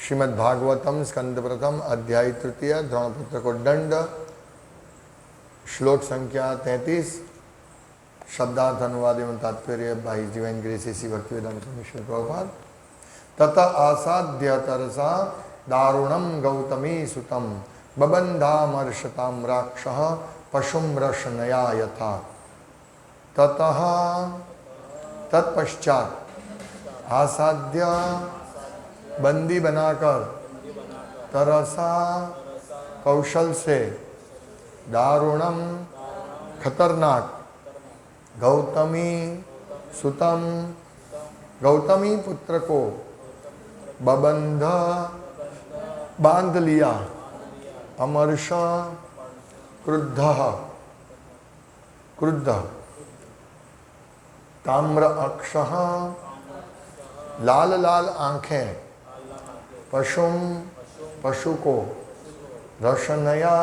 श्रीमद्भागवतम स्कंद प्रथम अध्याय तृतीय द्रोणपुत्र को दंड। श्लोक संख्या 33। शब्दार्थ अनुवाद एवं तात्पर्य by divine grace Shri Bhaktivedanta Mishra Prabhupada. ततः आसाद्य तरसा दारुणम गौतमी सुतम बबंधामर्षताम राक्षः पशुम रशनया यथा। ततः तत्पश्चात आसाद्य बंदी बनाकर तरसा कौशल से दारुणम खतरनाक गौतमी सुतम गौतमी पुत्र को बबंध बांध लिया। अमर्ष क्रुद्ध क्रुद्ध ताम्र अक्षः लाल लाल आंखें पशुम पशु को रशनया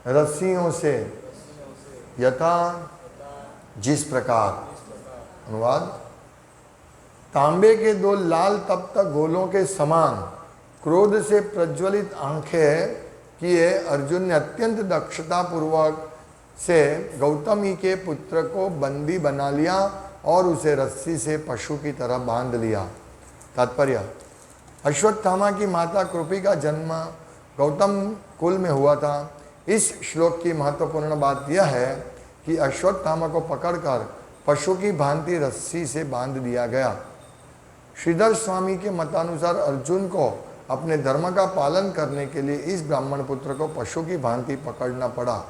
रस्सियों से यथा जिस प्रकार। अनुवाद। तांबे के दो लाल तप्त गोलों के समान क्रोध से प्रज्वलित आंखें किए अर्जुन ने अत्यंत दक्षता पूर्वक से गौतमी के पुत्र को बंदी बना लिया और उसे रस्सी से पशु की तरह बांध लिया। तात्पर्य। अश्वत्थामा की माता कृपी का जन्म गौतम कुल में हुआ था। इस श्लोक की महत्वपूर्ण बात यह है कि अश्वत्थामा को पकड़कर पशु की भांति रस्सी से बांध दिया गया। श्रीधर स्वामी के मतानुसार अर्जुन को अपने धर्म का पालन करने के लिए इस ब्राह्मण पुत्र को पशु की भांति पकड़ना पड़ा।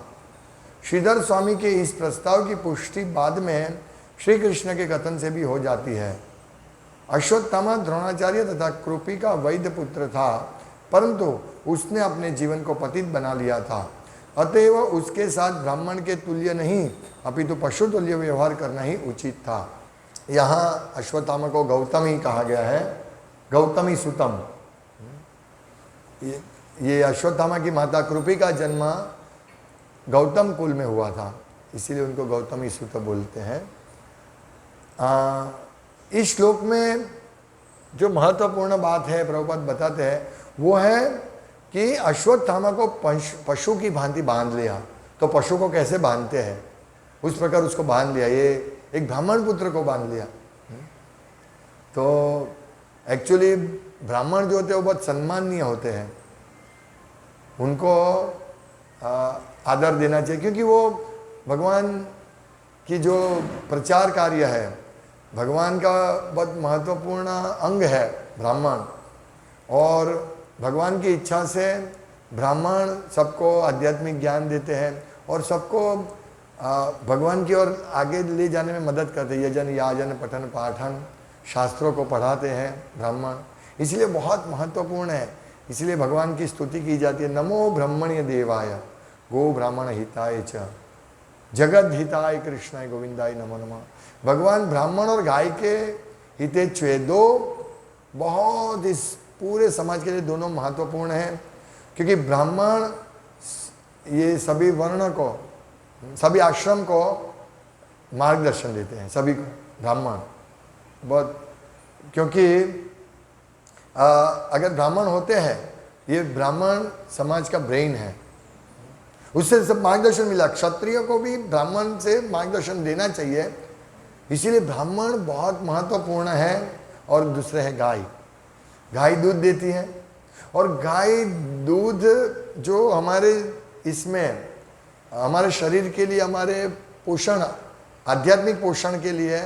श्रीधर स्वामी के इस प्रस्ताव की पुष्टि बाद में श्री कृष्ण के कथन से भी हो जाती है। अश्वत्थामा द्रोणाचार्य तथा कृपी का वैध पुत्र था, परंतु उसने अपने जीवन को पतित बना लिया था। अतएव उसके साथ ब्राह्मण के तुल्य नहीं अपितु पशु तुल्य व्यवहार करना ही उचित था। यहाँ अश्वत्थामा को गौतमी कहा गया है, गौतमी सुतम। ये अश्वत्थामा की माता कृपी का जन्म गौतम कुल में हुआ था, इसीलिए उनको गौतमी सुत बोलते हैं। इस श्लोक में जो महत्वपूर्ण बात है प्रभुपाद बताते हैं वो है कि अश्वत्थामा को पशु की भांति बांध लिया। तो पशु को कैसे बांधते हैं उस प्रकार उसको बांध लिया। ये एक ब्राह्मण पुत्र को बांध लिया। तो एक्चुअली ब्राह्मण जो होते हैं वो बहुत सम्माननीय होते हैं, उनको आदर देना चाहिए, क्योंकि वो भगवान की जो प्रचार कार्य है, भगवान का बहुत महत्वपूर्ण अंग है ब्राह्मण। और भगवान की इच्छा से ब्राह्मण सबको आध्यात्मिक ज्ञान देते हैं और सबको भगवान की ओर आगे ले जाने में मदद करते हैं। यजन याजन पठन पाठन शास्त्रों को पढ़ाते हैं ब्राह्मण, इसलिए बहुत महत्वपूर्ण है। इसलिए भगवान की स्तुति की जाती है, नमो ब्रह्मण्य देवाय गो ब्राह्मण हिताय च जगद हिताय कृष्णाय गोविंदाय नमो नमः। भगवान ब्राह्मण और गाय के हितेच्छुए दो बहुत इस पूरे समाज के लिए दोनों महत्वपूर्ण हैं, क्योंकि ब्राह्मण ये सभी वर्ण को, सभी आश्रम को मार्गदर्शन देते हैं, सभी को ब्राह्मण बहुत। क्योंकि अगर ब्राह्मण होते हैं, ये ब्राह्मण समाज का ब्रेन है, उससे सब मार्गदर्शन मिला। क्षत्रिय को भी ब्राह्मण से मार्गदर्शन देना चाहिए, इसीलिए ब्राह्मण बहुत महत्वपूर्ण है। और दूसरे है गाय। गाय दूध देती है और गाय दूध जो हमारे इसमें हमारे शरीर के लिए, हमारे पोषण, आध्यात्मिक पोषण के लिए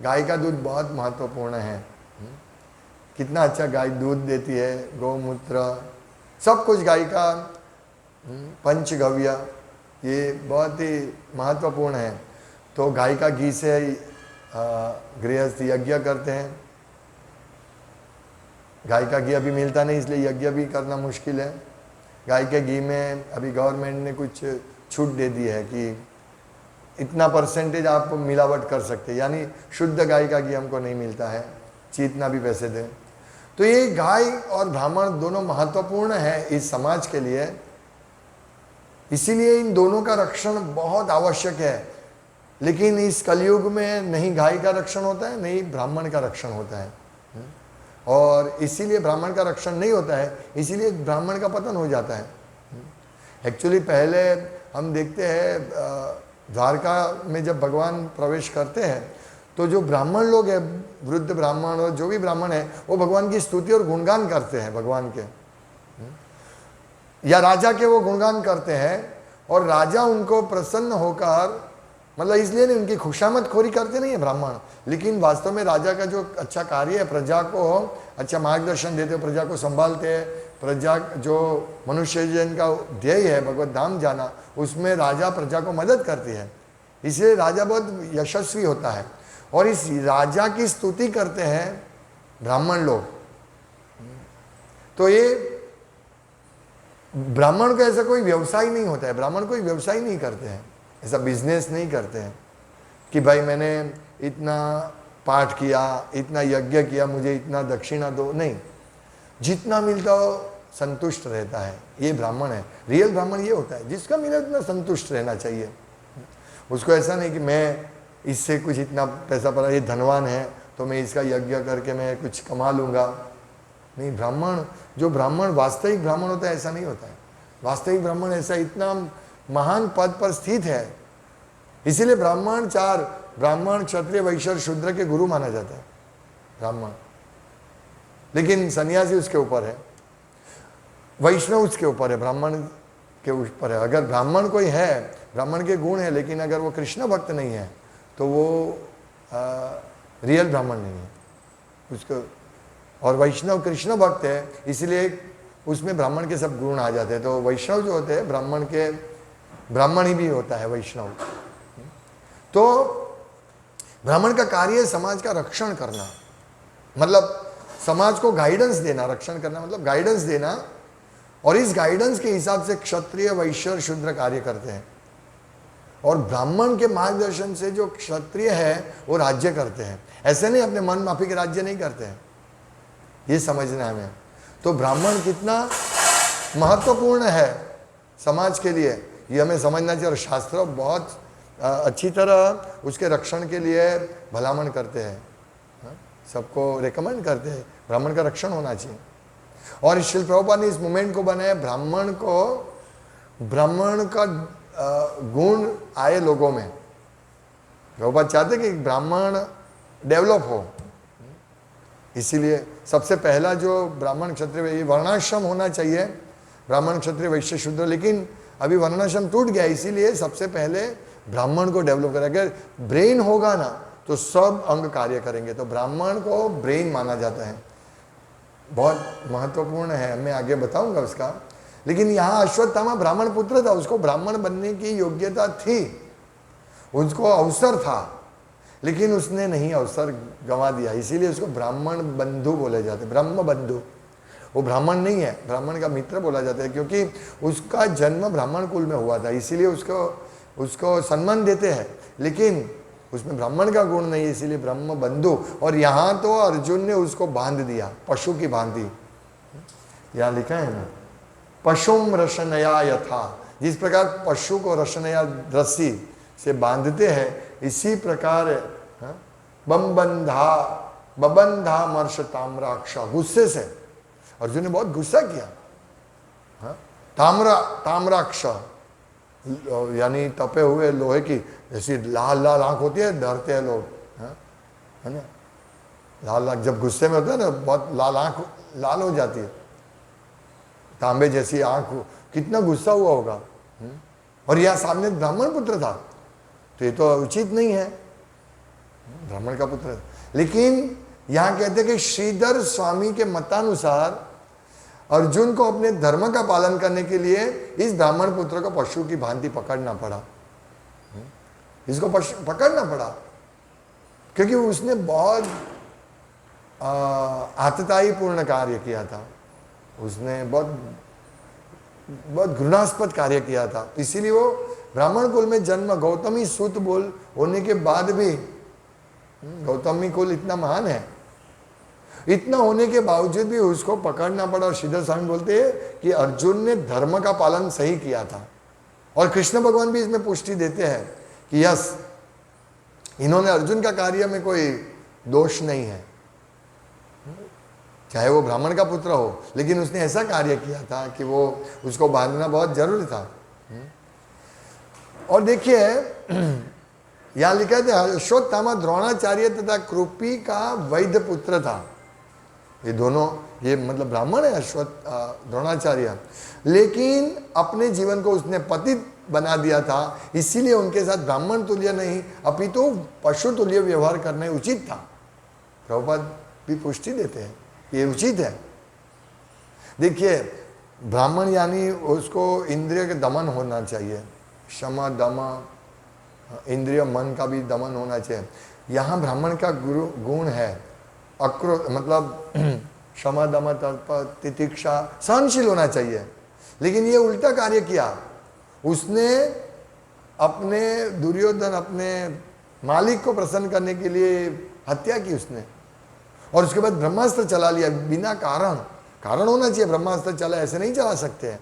गाय का दूध बहुत महत्वपूर्ण है। कितना अच्छा गाय दूध देती है, गौमूत्र सब कुछ गाय का, पंचगव्य ये बहुत ही महत्वपूर्ण है। तो गाय का घी से गृहस्थ यज्ञ करते हैं। गाय का घी अभी मिलता नहीं, इसलिए यज्ञ भी करना मुश्किल है। गाय के घी में अभी गवर्नमेंट ने कुछ छूट दे दी है कि इतना परसेंटेज आप मिलावट कर सकते हैं, यानी शुद्ध गाय का घी हमको नहीं मिलता है, जितना भी पैसे दें। तो ये गाय और ब्राह्मण दोनों महत्वपूर्ण है इस समाज के लिए, इसीलिए इन दोनों का रक्षण बहुत आवश्यक है। लेकिन इस कलयुग में नहीं गाय का रक्षण होता है, नहीं ब्राह्मण का रक्षण होता है। और इसीलिए ब्राह्मण का रक्षण नहीं होता है, इसीलिए ब्राह्मण का पतन हो जाता है। एक्चुअली पहले हम देखते हैं द्वारका में जब भगवान प्रवेश करते हैं तो जो ब्राह्मण लोग हैं, वृद्ध ब्राह्मण और जो भी ब्राह्मण है, वो भगवान की स्तुति और गुणगान करते हैं भगवान के, या राजा के वो गुणगान करते हैं, और राजा उनको प्रसन्न होकर, मतलब इसलिए नहीं उनकी खुशामद खोरी करते नहीं है ब्राह्मण, लेकिन वास्तव में राजा का जो अच्छा कार्य है, प्रजा को अच्छा मार्गदर्शन देते, प्रजा को संभालते हैं, प्रजा जो मनुष्य जन का ध्येय है भगवत धाम जाना, उसमें राजा प्रजा को मदद करती है, इसलिए राजा बहुत यशस्वी होता है। और इस राजा की स्तुति करते हैं ब्राह्मण लोग। तो ये ब्राह्मण का ऐसा कोई व्यवसाय नहीं होता है, ब्राह्मण कोई व्यवसाय नहीं करते हैं, ऐसा बिजनेस नहीं करते हैं कि भाई मैंने इतना पाठ किया, इतना यज्ञ किया, मुझे इतना दक्षिणा दो, नहीं, जितना मिलता हो संतुष्ट रहता है, ये ब्राह्मण है। रियल ब्राह्मण ये होता है जिसका मिले उतना संतुष्ट रहना चाहिए, उसको ऐसा नहीं कि मैं इससे कुछ इतना पैसा पड़ा, ये धनवान है तो मैं इसका यज्ञ करके मैं कुछ कमा लूँगा, नहीं। ब्राह्मण, जो ब्राह्मण वास्तविक ब्राह्मण होता है ऐसा नहीं होता है। वास्तविक ब्राह्मण ऐसा इतना महान पद पर स्थित है, इसीलिए ब्राह्मण चार, ब्राह्मण क्षत्रिय वैश्य शूद्र के गुरु माना जाता है ब्राह्मण, लेकिन सन्यासी उसके ऊपर है, वैष्णव उसके ऊपर है, ब्राह्मण के ऊपर है। अगर ब्राह्मण कोई है, ब्राह्मण के गुण है, लेकिन अगर वो कृष्ण भक्त नहीं है तो वो रियल ब्राह्मण नहीं है उसको। और वैष्णव कृष्ण भक्त है, इसलिए उसमें ब्राह्मण के सब गुण आ जाते हैं। तो वैष्णव जो होते हैं ब्राह्मण के, ब्राह्मण ही भी होता है वैष्णव। तो ब्राह्मण का कार्य है समाज का रक्षण करना, मतलब समाज को गाइडेंस देना, रक्षण करना मतलब गाइडेंस देना, और इस गाइडेंस के हिसाब से क्षत्रिय वैश्य और शूद्र कार्य करते हैं। और ब्राह्मण के मार्गदर्शन से जो क्षत्रिय है वो राज्य करते हैं, ऐसे नहीं अपने मन माफी के राज्य नहीं करते हैं, ये समझना है हमें। तो ब्राह्मण कितना महत्वपूर्ण है समाज के लिए ये हमें समझना चाहिए, और शास्त्र बहुत अच्छी तरह उसके रक्षण के लिए भलामण करते हैं, सबको रेकमेंड करते हैं ब्राह्मण का रक्षण होना चाहिए। और श्रील प्रभुपाद ने इस मूवमेंट को बनाया, ब्राह्मण को, ब्राह्मण का गुण आए लोगों में। प्रभुपाद चाहते कि ब्राह्मण डेवलप हो, इसीलिए सबसे पहला जो ब्राह्मण क्षत्रिय वर्णाश्रम होना चाहिए, ब्राह्मण क्षत्रिय वैश्य शूद्र, लेकिन अभी वर्णाश्रम टूट गया, इसीलिए सबसे पहले ब्राह्मण को डेवलप करें। अगर ब्रेन होगा ना तो सब अंग कार्य करेंगे, तो ब्राह्मण को ब्रेन माना जाता है, बहुत महत्वपूर्ण है, मैं आगे बताऊंगा उसका। लेकिन यहाँ अश्वत्थामा ब्राह्मण पुत्र था, उसको ब्राह्मण बनने की योग्यता थी, उसको अवसर था, लेकिन उसने नहीं अवसर गंवा दिया, इसीलिए उसको ब्राह्मण बंधु बोले जाते, ब्रह्म बंधु। वो ब्राह्मण नहीं है, ब्राह्मण का मित्र बोला जाता है, क्योंकि उसका जन्म ब्राह्मण कुल में हुआ था, इसीलिए उसको सम्मान देते हैं, लेकिन उसमें ब्राह्मण का गुण नहीं है, इसीलिए ब्रह्म बंधु। और यहाँ तो अर्जुन ने उसको बांध दिया, पशु की भांति, यहाँ लिखा है ना, पशुम रशनया यथा, जिस प्रकार पशु को रशनया रस्सी से बांधते हैं, इसी प्रकार बबंधा मर्ष ताम्राक्ष, गुस्से से अर्जुन ने बहुत गुस्सा किया। ताम्राक्ष यानी तपे हुए लोहे की जैसी लाल लाल आंख होती है, डरते हैं लोग, है ना, लाल आंख जब गुस्से में होता है ना, बहुत लाल आंख लाल हो जाती है, तांबे जैसी आंख, कितना गुस्सा हुआ होगा। और यह सामने ब्राह्मण पुत्र था, तो ये तो उचित नहीं है, ब्राह्मण का पुत्र। लेकिन यहां कहते कि श्रीधर स्वामी के मतानुसार अर्जुन को अपने धर्म का पालन करने के लिए इस ब्राह्मण पुत्र को पशु की भांति पकड़ना पड़ा, इसको पकड़ना पड़ा, क्योंकि उसने बहुत आतताई पूर्ण कार्य किया था, उसने बहुत घृणास्पद कार्य किया था, इसीलिए वो ब्राह्मण कुल में जन्म, गौतमी सूत बोल होने के बाद भी, गौतमी कुल इतना महान है, इतना होने के बावजूद भी उसको पकड़ना पड़ा। और श्रीधर स्वामी बोलते हैं कि अर्जुन ने धर्म का पालन सही किया था, और कृष्ण भगवान भी इसमें पुष्टि देते हैं कि यस, इन्होंने अर्जुन का कार्य में कोई दोष नहीं है, चाहे वो ब्राह्मण का पुत्र हो, लेकिन उसने ऐसा कार्य किया था कि वो उसको बांधना बहुत जरूरी था। और देखिए यहां लिखा था अश्वत्थामा द्रोणाचार्य तथा कृपी का वैध पुत्र था। ये दोनों, ये मतलब ब्राह्मण है द्रोणाचार्य, लेकिन अपने जीवन को उसने पतित बना दिया था, इसीलिए उनके साथ ब्राह्मण तुल्य नहीं अपितु पशु तुल्य व्यवहार करना उचित था। प्रभुपाद भी पुष्टि देते हैं ये उचित है। देखिए ब्राह्मण यानी उसको इंद्रिय के दमन होना चाहिए, क्षमा दम, इंद्रिय मन का भी दमन होना चाहिए। यहाँ ब्राह्मण का गुण है अक्रोध, मतलब क्षमा दम तप तितिक्षा, सहनशील होना चाहिए। लेकिन ये उल्टा कार्य किया उसने, अपने दुर्योधन अपने मालिक को प्रसन्न करने के लिए हत्या की उसने, और उसके बाद ब्रह्मास्त्र चला लिया बिना कारण। कारण होना चाहिए, ब्रह्मास्त्र चला, ऐसे नहीं चला सकते हैं,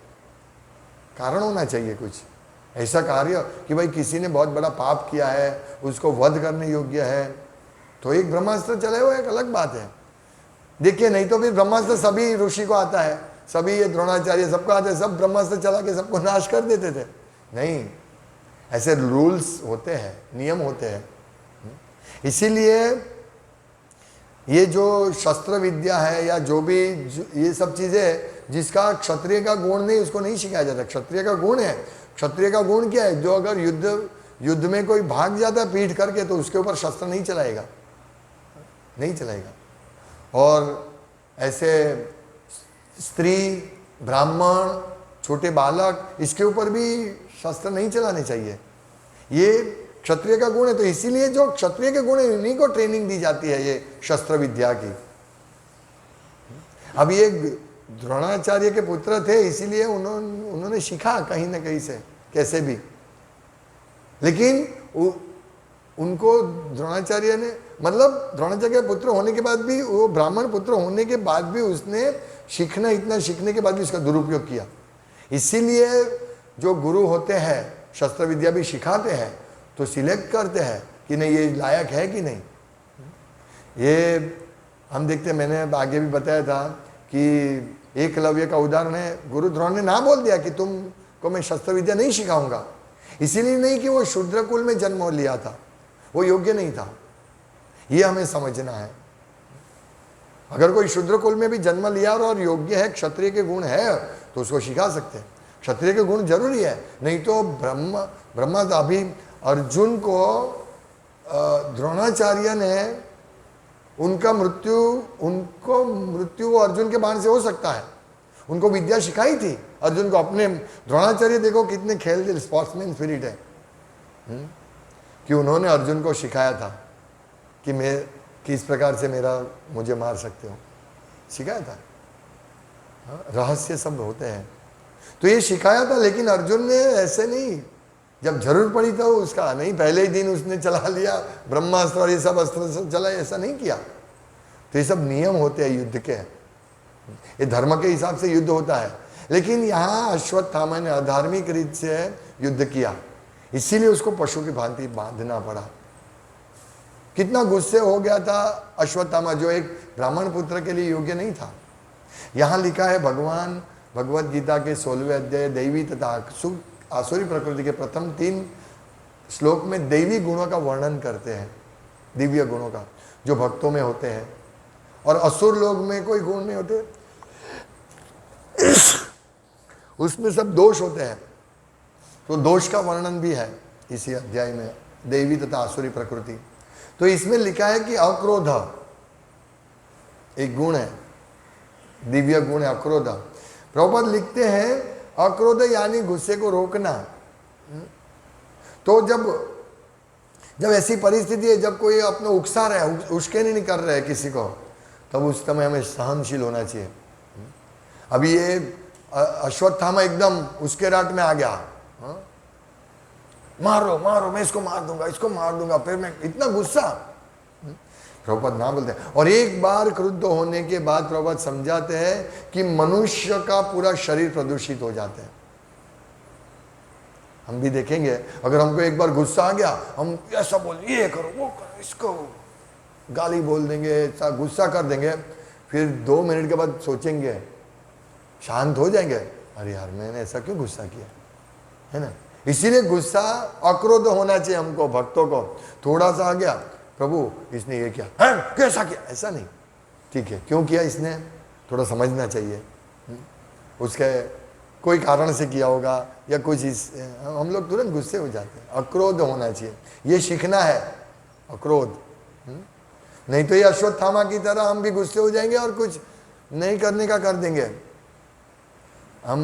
कारण होना चाहिए कुछ ऐसा कार्य कि भाई किसी ने बहुत बड़ा पाप किया है, उसको वध करने योग्य है, तो एक ब्रह्मास्त्र चले वो एक अलग बात है। देखिए नहीं तो फिर ब्रह्मास्त्र सभी ऋषि को आता है, सभी ये द्रोणाचार्य सबको आता है, सब ब्रह्मास्त्र चला के सबको नाश कर देते थे। नहीं, ऐसे रूल्स होते हैं, नियम होते हैं। इसीलिए ये जो शस्त्र विद्या है या जो भी ये सब चीजें जिसका क्षत्रिय का गुण नहीं, उसको नहीं सिखाया जाता। क्षत्रिय का गुण है, क्षत्रिय का गुण क्या है, जो अगर युद्ध में कोई भाग जाता है पीठ करके, तो उसके ऊपर शस्त्र नहीं चलाएगा, नहीं चलाएगा। और ऐसे स्त्री, ब्राह्मण, छोटे बालक, इसके ऊपर भी शस्त्र नहीं चलाने चाहिए। ये क्षत्रिय का गुण है। तो इसीलिए जो क्षत्रिय के गुण है उन्हीं को ट्रेनिंग दी जाती है ये शस्त्र विद्या की। अब ये द्रोणाचार्य के पुत्र थे, इसीलिए उन्होंने सीखा कहीं ना कहीं से कैसे भी। लेकिन उनको द्रोणाचार्य ने, मतलब द्रोणाचार्य के पुत्र होने के बाद भी, वो ब्राह्मण पुत्र होने के बाद भी उसने सीखना, इतना सीखने के बाद भी इसका दुरुपयोग किया। इसीलिए जो गुरु होते हैं शस्त्र विद्या भी सिखाते हैं तो सिलेक्ट करते हैं कि नहीं ये लायक है कि नहीं। ये हम देखते हैं, मैंने आगे भी बताया था कि एकलव्य का उदाहरण है। गुरु द्रोण ने ना बोल दिया कि तुमको मैं शस्त्र विद्या नहीं सिखाऊंगा, इसीलिए नहीं कि वो शूद्र कुल में जन्म लिया था, वो योग्य नहीं था। ये हमें समझना है। अगर कोई शूद्र कुल में भी जन्म लिया और योग्य है, क्षत्रिय के गुण है, तो उसको सिखा सकते हैं। क्षत्रिय के गुण जरूरी है, नहीं तो ब्रह्मा अभी अर्जुन को द्रोणाचार्य ने उनको मृत्यु अर्जुन के बाण से हो सकता है। उनको विद्या सिखाई थी अर्जुन को। अपने द्रोणाचार्य देखो कितने खेल दिल, स्पोर्ट्समैन स्पिरिट है कि उन्होंने अर्जुन को सिखाया था कि मैं किस प्रकार से मुझे मार सकते हो, सिखाया था। रहस्य सब होते हैं, तो ये सिखाया था। लेकिन अर्जुन ने ऐसे नहीं, जब जरूर पड़ी तो उसका नहीं, पहले ही दिन उसने चला लिया ब्रह्मास्त्र और ये सब अस्त्र चला, ऐसा नहीं किया। तो ये सब नियम होते हैं युद्ध के, ये धर्म के हिसाब से युद्ध होता है। लेकिन यहाँ अश्वत्थामा ने अधार्मिक रीत से युद्ध किया, इसीलिए उसको पशु की भांति बांधना पड़ा। कितना गुस्से हो गया था अश्वत्थामा, जो एक ब्राह्मण पुत्र के लिए योग्य नहीं था। यहाँ लिखा है भगवान भगवत गीता के 16वें अध्याय दैवी तथा आसुरी प्रकृति के प्रथम 3 श्लोक में दैवी गुणों का वर्णन करते हैं, दिव्य गुणों का जो भक्तों में होते हैं, और असुर लोग में कोई गुण नहीं होते, उसमें सब दोष होते हैं। तो दोष का वर्णन भी है इसी अध्याय में, दैवी तथा आसुरी प्रकृति। तो इसमें लिखा है कि अक्रोध एक गुण है, दिव्य गुण है अक्रोध। प्रभुपाद लिखते हैं अक्रोध यानी गुस्से को रोकना। तो जब ऐसी परिस्थिति है, जब कोई अपना उकसा रहा है, उसके नहीं कर रहा है किसी को, तब उस समय हमें सहनशील होना चाहिए। अभी ये अश्वत्थामा एकदम उसके राट में आ गया, मारो मारो, मैं इसको मार दूंगा, फिर मैं इतना गुस्सा। प्रभुपाद ना बोलते हैं। और एक बार क्रुद्ध होने के बाद प्रभुपाद समझाते हैं कि मनुष्य का पूरा शरीर प्रदूषित हो जाता है। हम भी देखेंगे, अगर हमको एक बार गुस्सा आ गया, हम ऐसा बोल, ये करो वो करो, इसको गाली बोल देंगे, ऐसा गुस्सा कर देंगे, फिर 2 मिनट के बाद सोचेंगे, शांत हो जाएंगे, अरे यार मैंने ऐसा क्यों गुस्सा किया, है ना। इसीलिए गुस्सा अक्रोध होना चाहिए हमको, भक्तों को। थोड़ा सा आ गया, प्रभु इसने ये किया, है कैसा किया, ऐसा नहीं, ठीक है क्यों किया इसने, थोड़ा समझना चाहिए। उसके कोई कारण से किया होगा या कुछ हम लोग तुरंत गुस्से हो जाते हैं। अक्रोध होना चाहिए, ये सीखना है, अक्रोध। नहीं तो ये अश्वत्थामा की तरह हम भी गुस्से हो जाएंगे और कुछ नहीं करने का कर देंगे। हम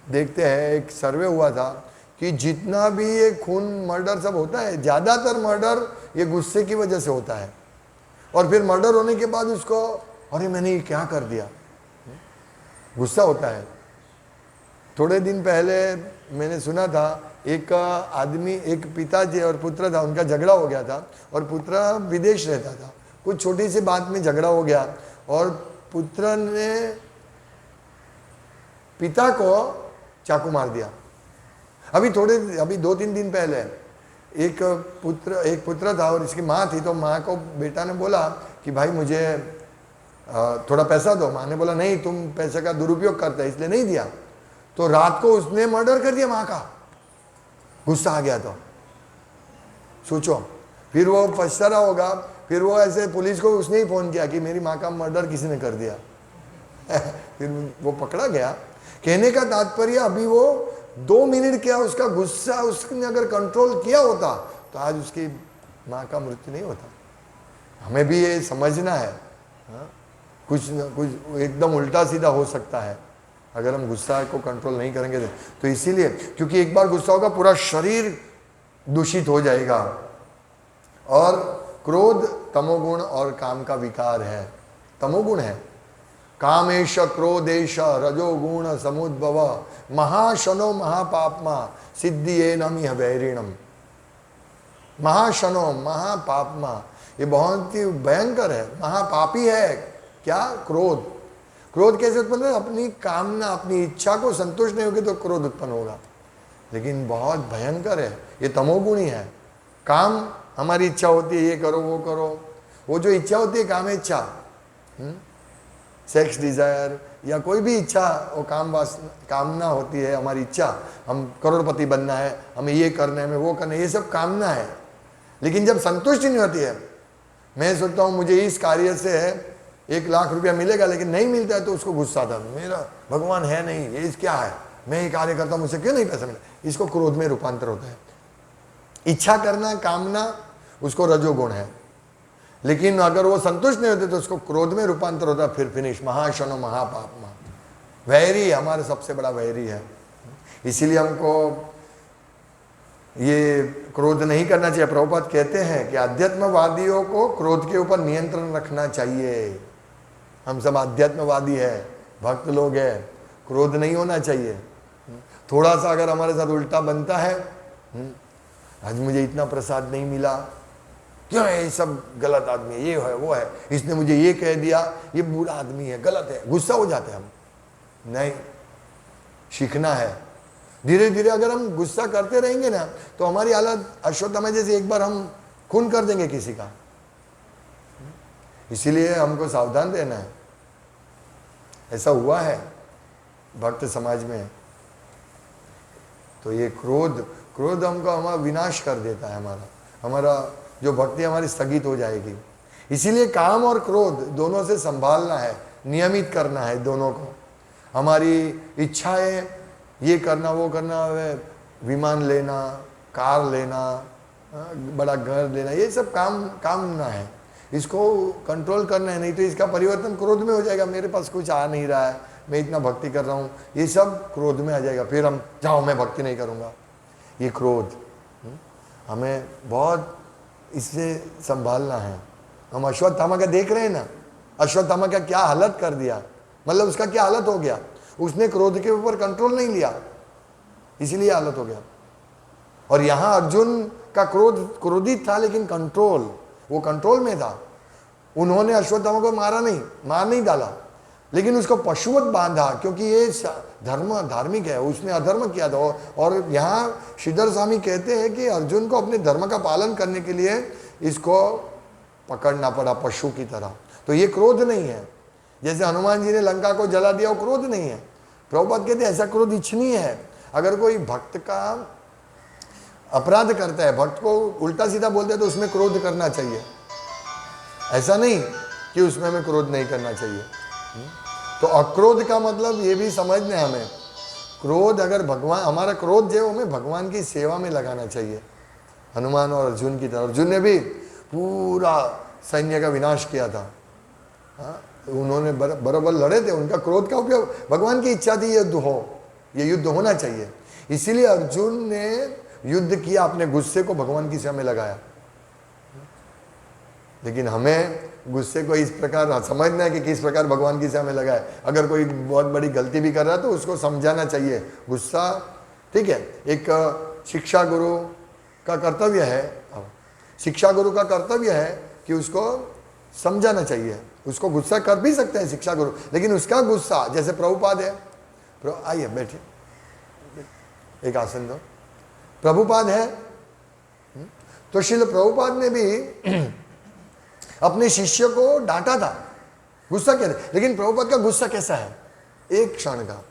देखते हैं, एक सर्वे हुआ था कि जितना भी ये खून मर्डर सब होता है, ज़्यादातर मर्डर ये गुस्से की वजह से होता है। और फिर मर्डर होने के बाद उसको, अरे मैंने ये क्या कर दिया, गुस्सा होता है। थोड़े दिन पहले मैंने सुना था, एक आदमी, एक पिताजी और पुत्र था, उनका झगड़ा हो गया था और पुत्र विदेश रहता था। कुछ छोटी सी बात में झगड़ा हो गया और पुत्र ने पिता को चाकू मार दिया। अभी 2-3 दिन पहले एक पुत्र था और इसकी माँ थी, तो माँ को बेटा ने बोला कि भाई मुझे थोड़ा पैसा दो। माँ ने बोला नहीं, तुम पैसे का दुरुपयोग करते हैं, इसलिए नहीं दिया। तो रात को उसने मर्डर कर दिया माँ का। गुस्सा आ गया तो सोचो, फिर वो पछता होगा, फिर वो ऐसे पुलिस को उसने ही फोन किया कि मेरी माँ का मर्डर किसी ने कर दिया। फिर वो पकड़ा गया। कहने का तात्पर्य, अभी वो 2 मिनट क्या उसका गुस्सा उसने अगर कंट्रोल किया होता तो आज उसकी माँ का मृत्यु नहीं होता। हमें भी ये समझना है, कुछ न कुछ एकदम उल्टा सीधा हो सकता है अगर हम गुस्सा को कंट्रोल नहीं करेंगे तो। इसीलिए, क्योंकि एक बार गुस्सा होगा पूरा शरीर दूषित हो जाएगा। और क्रोध तमोगुण और काम का विकार है, तमोगुण है। कामेश क्रोधेश रजोगुण समुद्भव महाशनो महापापमा सिद्धिये नमिह वैरिणम। महाशनो महापापमा, ये बहुत ही भयंकर है, महापापी है। क्या? क्रोध। क्रोध कैसे उत्पन्न है? अपनी कामना, अपनी इच्छा को संतुष्ट नहीं होगी तो क्रोध उत्पन्न होगा, लेकिन बहुत भयंकर है, ये तमोगुणी है। काम, हमारी इच्छा होती है ये करो वो करो, वो जो इच्छा होती है काम इच्छा, सेक्स डिजायर या कोई भी इच्छा, वो कामना होती है, हमारी इच्छा, हम करोड़पति बनना है, हमें ये करना है, हमें वो करना है, ये सब कामना है। लेकिन जब संतुष्टि नहीं होती है, मैं सोचता हूँ मुझे इस कार्य से 1 लाख रुपया मिलेगा, लेकिन नहीं मिलता है तो उसको गुस्सा आता है, मेरा भगवान है नहीं, ये क्या है, मैं ये कार्य करता हूँ मुझसे क्यों नहीं पैसा मिला। इसको क्रोध में रूपांतर होता है। इच्छा करना, कामना, उसको रजोगुण है। लेकिन अगर वो संतुष्ट नहीं होते तो उसको क्रोध में रूपांतर होता है, फिर फिनिश, महाशनो महापापमा। वैरी हमारा सबसे बड़ा वैरी है। इसीलिए हमको ये क्रोध नहीं करना चाहिए। प्रभुपाद कहते हैं कि आध्यात्मवादियों को क्रोध के ऊपर नियंत्रण रखना चाहिए। हम सब आध्यात्मवादी है, भक्त लोग हैं, क्रोध नहीं होना चाहिए। थोड़ा सा अगर हमारे साथ उल्टा बनता है, आज मुझे इतना प्रसाद नहीं मिला, क्यों है, ये सब गलत आदमी है, ये है वो है, इसने मुझे ये कह दिया, ये बुरा आदमी है, गलत है, गुस्सा हो जाते हैं हम। नहीं, सीखना है। धीरे धीरे अगर हम गुस्सा करते रहेंगे ना तो हमारी हालत अश्वत्थामा जैसे, एक बार हम खून कर देंगे किसी का। इसीलिए हमको सावधान रहना है। ऐसा हुआ है भक्त समाज में। तो ये क्रोध हमको हमारा विनाश कर देता है। हमारा जो भक्ति हमारी स्थगित हो जाएगी। इसीलिए काम और क्रोध दोनों से संभालना है, नियमित करना है दोनों को। हमारी इच्छाएं ये करना वो करना, विमान लेना, कार लेना, बड़ा घर लेना, ये सब कामना है। इसको कंट्रोल करना है, नहीं तो इसका परिवर्तन क्रोध में हो जाएगा। मेरे पास कुछ आ नहीं रहा है, मैं इतना भक्ति कर रहा हूँ, ये सब क्रोध में आ जाएगा। फिर हम जाओ मैं भक्ति नहीं करूँगा, ये क्रोध। हमें बहुत इससे संभालना है। हम अश्वत्थामा का देख रहे हैं ना, अश्वत्थामा का क्या हालत कर दिया, मतलब उसका क्या हालत हो गया। उसने क्रोध के ऊपर कंट्रोल नहीं लिया, इसीलिए हालत हो गया। और यहाँ अर्जुन का क्रोधित था, लेकिन वो कंट्रोल में था। उन्होंने अश्वत्थामा को मार नहीं डाला, लेकिन उसको पशुवत बांधा, क्योंकि ये धार्मिक है, उसने अधर्म किया था। और यहाँ श्रीधर स्वामी कहते हैं कि अर्जुन को अपने धर्म का पालन करने के लिए इसको पकड़ना पड़ा पशु की तरह। तो ये क्रोध नहीं है, जैसे हनुमान जी ने लंका को जला दिया, वो क्रोध नहीं है। प्रभुपाद कहते हैं ऐसा क्रोध इच्छनीय है। अगर कोई भक्त का अपराध करता है, भक्त को उल्टा सीधा बोलते हैं, तो उसमें क्रोध करना चाहिए। ऐसा नहीं कि उसमें हमें क्रोध नहीं करना चाहिए। तो अक्रोध का मतलब ये भी समझना है हमें। क्रोध अगर भगवान, हमारा क्रोध जो है हमें भगवान की सेवा में लगाना चाहिए। हनुमान और अर्जुन की तरह, अर्जुन ने भी पूरा सैन्य का विनाश किया था। उन्होंने बराबर लड़े थे, उनका क्रोध का उपयोग, भगवान की इच्छा थी ये युद्ध होना चाहिए, इसीलिए अर्जुन ने युद्ध किया, अपने गुस्से को भगवान की सेवा में लगाया। लेकिन हमें गुस्से को इस प्रकार समझना है कि किस प्रकार भगवान की सेवा में लगाए। अगर कोई बहुत बड़ी गलती भी कर रहा है तो उसको समझाना चाहिए। गुस्सा ठीक है, एक शिक्षा गुरु का कर्तव्य है, शिक्षा गुरु का कर्तव्य है कि उसको समझाना चाहिए। उसको गुस्सा कर भी सकते हैं शिक्षा गुरु, लेकिन उसका गुस्सा, जैसे प्रभुपाद है, आइए बैठिए, एक आसन दो। प्रभुपाद है, तो श्रील प्रभुपाद ने भी अपने शिष्य को डांटा था, गुस्सा किया था। लेकिन प्रभुपाद का गुस्सा कैसा है? एक क्षण का।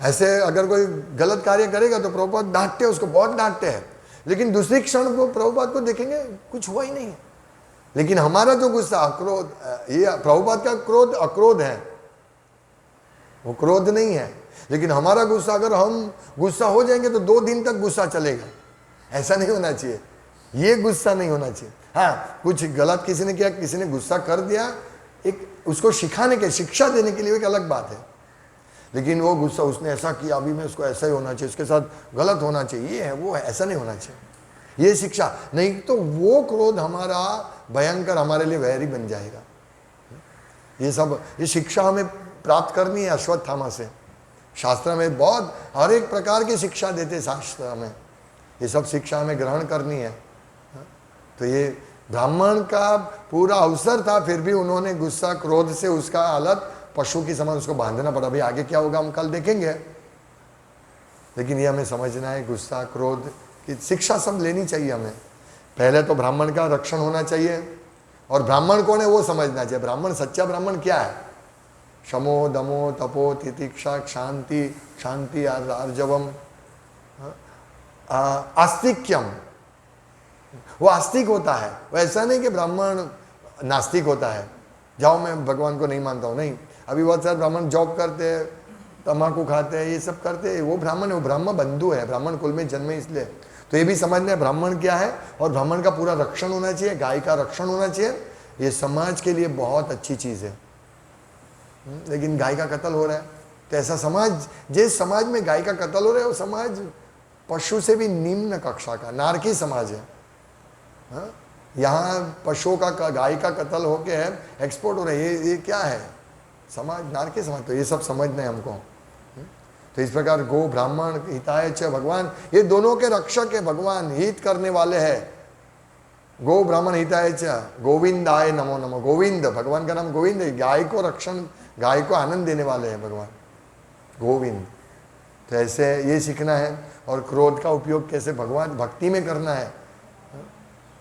ऐसे अगर कोई गलत कार्य करेगा तो प्रभुपाद डांटते हैं उसको, बहुत डांटते हैं, लेकिन दूसरी क्षण वो प्रभुपाद को देखेंगे कुछ हुआ ही नहीं है। लेकिन हमारा जो गुस्सा, अक्रोध, ये प्रभुपाद का क्रोध अक्रोध है, वो क्रोध नहीं है। लेकिन हमारा गुस्सा, अगर हम गुस्सा हो जाएंगे तो 2 दिन तक गुस्सा चलेगा। ऐसा नहीं होना चाहिए, ये गुस्सा नहीं होना चाहिए। हाँ, कुछ गलत किसी ने किया, किसी ने गुस्सा कर दिया, एक उसको सिखाने के, शिक्षा देने के लिए एक अलग बात है। लेकिन वो गुस्सा, उसने ऐसा किया, अभी मैं उसको ऐसा ही होना चाहिए, उसके साथ गलत होना चाहिए, ये है वो है, ऐसा नहीं होना चाहिए। ये शिक्षा नहीं, तो वो क्रोध हमारा भयंकर, हमारे लिए वैरी बन जाएगा। ये सब, ये शिक्षा हमें प्राप्त करनी है अश्वत्थामा से। शास्त्र में बहुत हर एक प्रकार की शिक्षा देते शास्त्र में, ये सब शिक्षा हमें ग्रहण करनी है। तो ये ब्राह्मण का पूरा अवसर था, फिर भी उन्होंने गुस्सा, क्रोध से उसका हालत पशु की समान उसको बांधना पड़ा। भाई आगे क्या होगा हम कल देखेंगे, लेकिन ये हमें समझना है, गुस्सा क्रोध की शिक्षा सब लेनी चाहिए हमें। पहले तो ब्राह्मण का रक्षण होना चाहिए, और ब्राह्मण कौन है वो समझना चाहिए। ब्राह्मण, सच्चा ब्राह्मण क्या है? शमो दमो तपो तितिक्षा क्षांति, शांति आर्जवम आस्तिक्यम, वो आस्तिक होता है। वो ऐसा नहीं कि ब्राह्मण नास्तिक होता है, जाओ मैं भगवान को नहीं मानता हूँ, नहीं। अभी बहुत सारे ब्राह्मण जॉब करते हैं, तम्बाकू खाते हैं, ये सब करते हैं, वो ब्राह्मण है, वो ब्राह्मण बंधु है, ब्राह्मण कुल में जन्मे इसलिए। तो ये भी समझना है ब्राह्मण क्या है, और ब्राह्मण का पूरा रक्षण होना चाहिए, गाय का रक्षण होना चाहिए। ये समाज के लिए बहुत अच्छी चीज़ है। लेकिन गाय का कत्ल हो रहा है, तो ऐसा समाज, जिस समाज में गाय का कत्ल हो रहा है वो समाज पशु से भी निम्न कक्षा का नारकी समाज है। यहाँ पशुओं का, गाय का कत्ल होके है एक्सपोर्ट हो रहा है, ये क्या है? समाज, नारकी समाज। तो ये सब समझना है हमको। तो इस प्रकार गो ब्राह्मण हिताय च भगवान, ये दोनों के रक्षक है भगवान, हित करने वाले हैं। गो ब्राह्मण हिताय च गोविंदाय नमो नमो। गोविंद, भगवान का नाम गोविंद है, गाय को रक्षण, गाय को आनंद देने वाले हैं भगवान गोविंद। तो ऐसे ये सीखना है। और क्रोध का उपयोग कैसे भगवान भक्ति में करना है,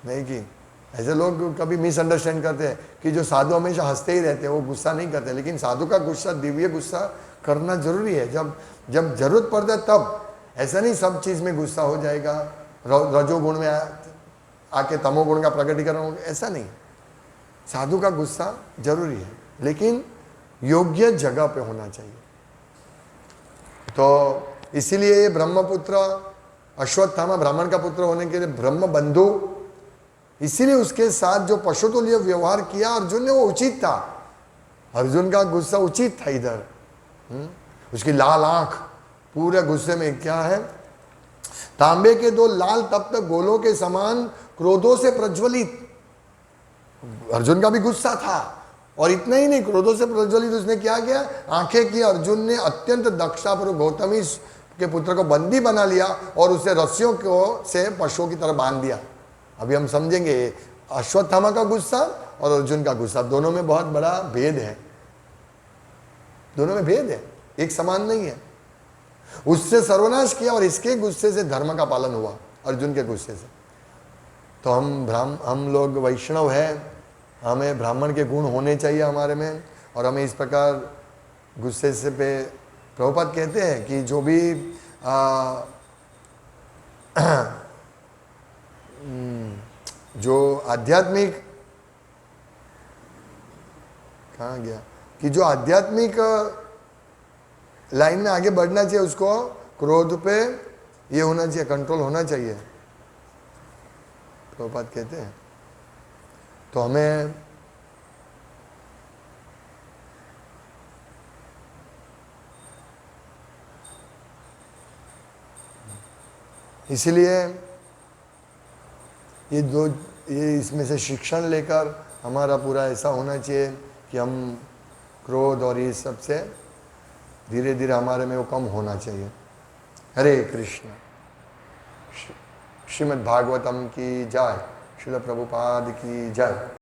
नहीं कि ऐसे लोग कभी मिसअंडरस्टैंड करते हैं कि जो साधु हमेशा हंसते ही रहते हैं, वो गुस्सा नहीं करते। लेकिन साधु का गुस्सा, दिव्य गुस्सा करना जरूरी है, जब जब जरूरत पड़ता है तब। ऐसा नहीं सब चीज़ में गुस्सा हो जाएगा, रजोगुण में आके तमोगुण का प्रकटीकरण हो, ऐसा नहीं। साधु का गुस्सा जरूरी है, लेकिन योग्य जगह पे होना चाहिए। तो इसीलिए ये ब्रह्मपुत्र अश्वत्थामा ब्राह्मण का पुत्र होने के लिए ब्रह्म बंधु, इसीलिए उसके साथ जो पशुतुल्य व्यवहार किया अर्जुन ने, वो उचित था। अर्जुन का गुस्सा उचित था इधर। उसकी लाल आंख पूरे गुस्से में क्या है, तांबे के 2 लाल तप्त गोलों के समान क्रोधों से प्रज्वलित। अर्जुन का भी गुस्सा था, और इतना ही नहीं, क्रोधों से प्रज्वलित उसने क्या किया, आंखें की अर्जुन ने अत्यंत दक्षतापूर्वक गौतमी के पुत्र को बंदी बना लिया और उसे रस्सियों को से पशुओं की तरह बांध दिया। अभी हम समझेंगे अश्वत्थामा का गुस्सा और अर्जुन का गुस्सा, दोनों में बहुत बड़ा भेद है, दोनों में भेद है, एक समान नहीं है। उससे सर्वनाश किया और इसके गुस्से से धर्म का पालन हुआ, अर्जुन के गुस्से से। तो हम लोग वैष्णव है, हमें ब्राह्मण के गुण होने चाहिए हमारे में, और हमें इस प्रकार गुस्से से पे प्रभुपाद कहते हैं कि जो भी जो आध्यात्मिक, कहाँ गया, कि जो आध्यात्मिक लाइन में आगे बढ़ना चाहिए उसको क्रोध पे ये होना चाहिए, कंट्रोल होना चाहिए, प्रभुपाद कहते हैं। तो हमें इसलिए ये इसमें से शिक्षण लेकर हमारा पूरा ऐसा होना चाहिए कि हम क्रोध और ये सब से धीरे धीरे हमारे में वो कम होना चाहिए। हरे कृष्ण। श्रीमद् भागवतम की जय। श्रील प्रभुपाद की जय।